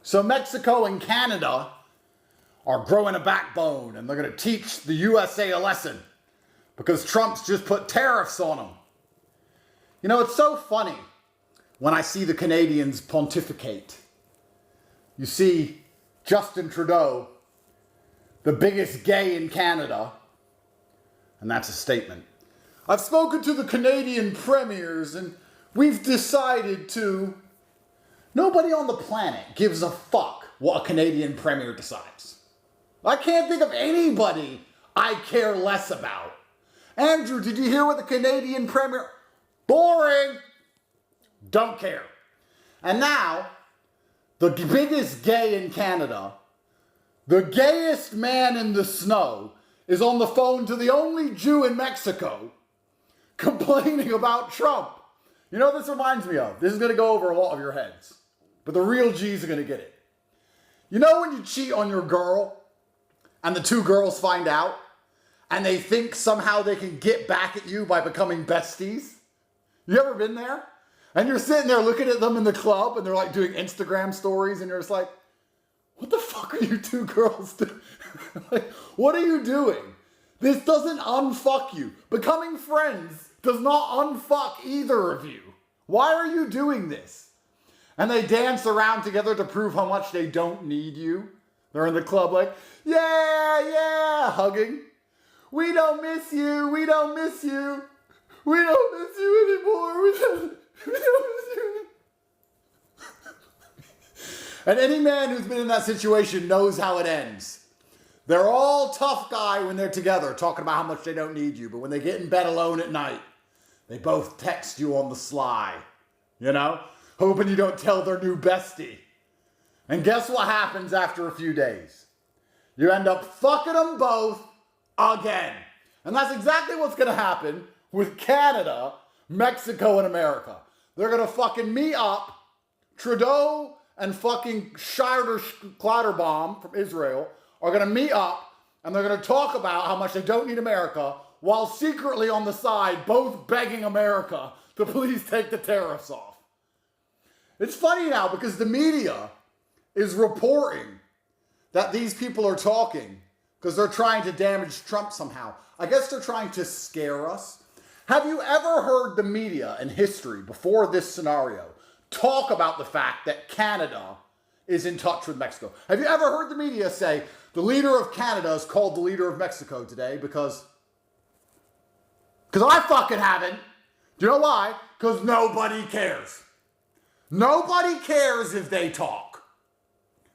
So Mexico and Canada are growing a backbone, and they're going to teach the USA a lesson because Trump's just put tariffs on them. You know, it's so funny when I see the Canadians pontificate. You see Justin Trudeau, the biggest gay in Canada, and that's a statement. I've spoken to the Canadian premiers and we've decided to... Nobody on the planet gives a fuck what a Canadian premier decides. I can't think of anybody I care less about. Andrew, did you hear what the Canadian premier... Boring! Don't care. And now, the biggest gay in Canada, the gayest man in the snow, is on the phone to the only Jew in Mexico complaining about Trump. You know what this reminds me of? This is going to go over a lot of your heads. But the real G's are going to get it. You know when you cheat on your girl and the two girls find out and they think somehow they can get back at you by becoming besties? You ever been there? And you're sitting there looking at them in the club and they're like doing Instagram stories and you're just like, what the fuck are you two girls doing? Like, what are you doing? This doesn't unfuck you. Becoming friends does not unfuck either of you. Why are you doing this? And they dance around together to prove how much they don't need you. They're in the club like, yeah, hugging. We don't miss you. We don't miss you. We don't miss you anymore. We don't miss you. And any man who's been in that situation knows how it ends. They're all tough guy when they're together, talking about how much they don't need you. But when they get in bed alone at night, they both text you on the sly, you know, hoping you don't tell their new bestie. And guess what happens after a few days? You end up fucking them both again. And that's exactly what's going to happen with Canada, Mexico, and America. They're going to fucking meet up. Trudeau and fucking Scheider Kleiderbaum from Israel are going to meet up and they're going to talk about how much they don't need America while secretly on the side both begging America to please take the tariffs off. It's funny now because the media is reporting that these people are talking because they're trying to damage Trump somehow. I guess they're trying to scare us. Have you ever heard the media in history before this scenario talk about the fact that Canada is in touch with Mexico? Have you ever heard the media say, the leader of Canada is called the leader of Mexico today because I fucking haven't. Do you know why? Because nobody cares. Nobody cares if they talk.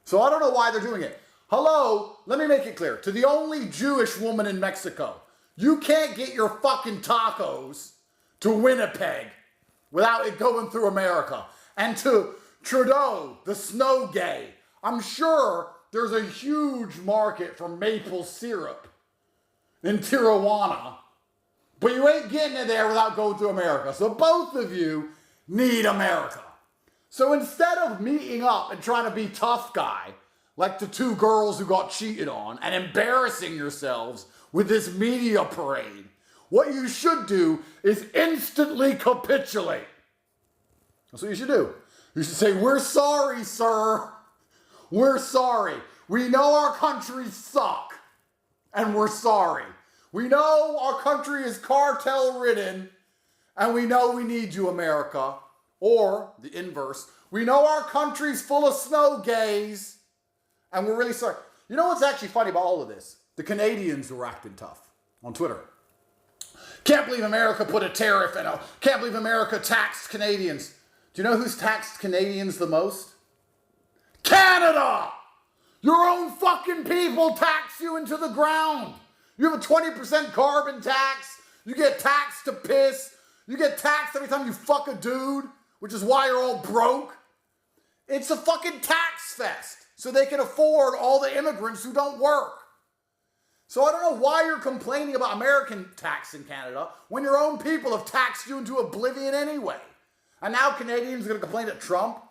So I don't know why they're doing it. Hello, let me make it clear. To the only Jewish woman in Mexico, you can't get your fucking tacos to Winnipeg without it going through America. And to Trudeau, the snow gay, I'm sure there's a huge market for maple syrup in Tijuana, but you ain't getting it there without going through America. So both of you need America. So instead of meeting up and trying to be tough guy, like the two girls who got cheated on, and embarrassing yourselves with this media parade, what you should do is instantly capitulate. That's what you should do. You should say, we're sorry, sir. We're sorry. We know our countries suck, and we're sorry. We know our country is cartel-ridden, and we know we need you, America. Or, the inverse, we know our country's full of snow gays, and we're really sorry. You know what's actually funny about all of this? The Canadians were acting tough on Twitter. Can't believe America put a tariff in. Can't believe America taxed Canadians. Do you know who's taxed Canadians the most? Canada! Your own fucking people tax you into the ground. You have a 20% carbon tax. You get taxed to piss. You get taxed every time you fuck a dude, which is why you're all broke. It's a fucking tax fest so they can afford all the immigrants who don't work. So I don't know why you're complaining about American tax in Canada when your own people have taxed you into oblivion anyway. And now Canadians are going to complain at Trump,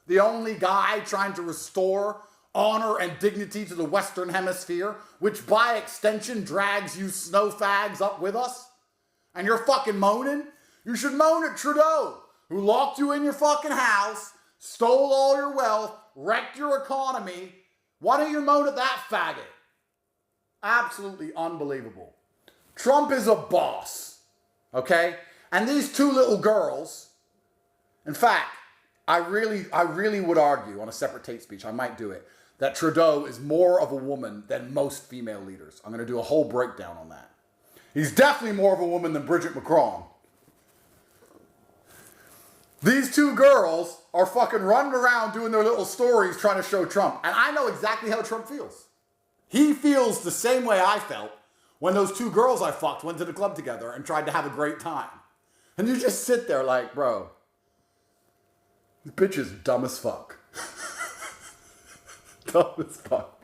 the only guy trying to restore honor and dignity to the Western Hemisphere, which by extension drags you snow fags up with us. And you're fucking moaning? You should moan at Trudeau, who locked you in your fucking house, stole all your wealth, wrecked your economy. Why don't you moan at that faggot? Absolutely unbelievable. Trump is a boss, okay? And these two little girls, in fact, I really would argue on a separate Tate speech, I might do it, that Trudeau is more of a woman than most female leaders. I'm going to do a whole breakdown on that. He's definitely more of a woman than Bridget Macron. These two girls are fucking running around doing their little stories trying to show Trump. And I know exactly how Trump feels. He feels the same way I felt when those two girls I fucked went to the club together and tried to have a great time. And you just sit there like, bro, this bitch is dumb as fuck. Dumb as fuck.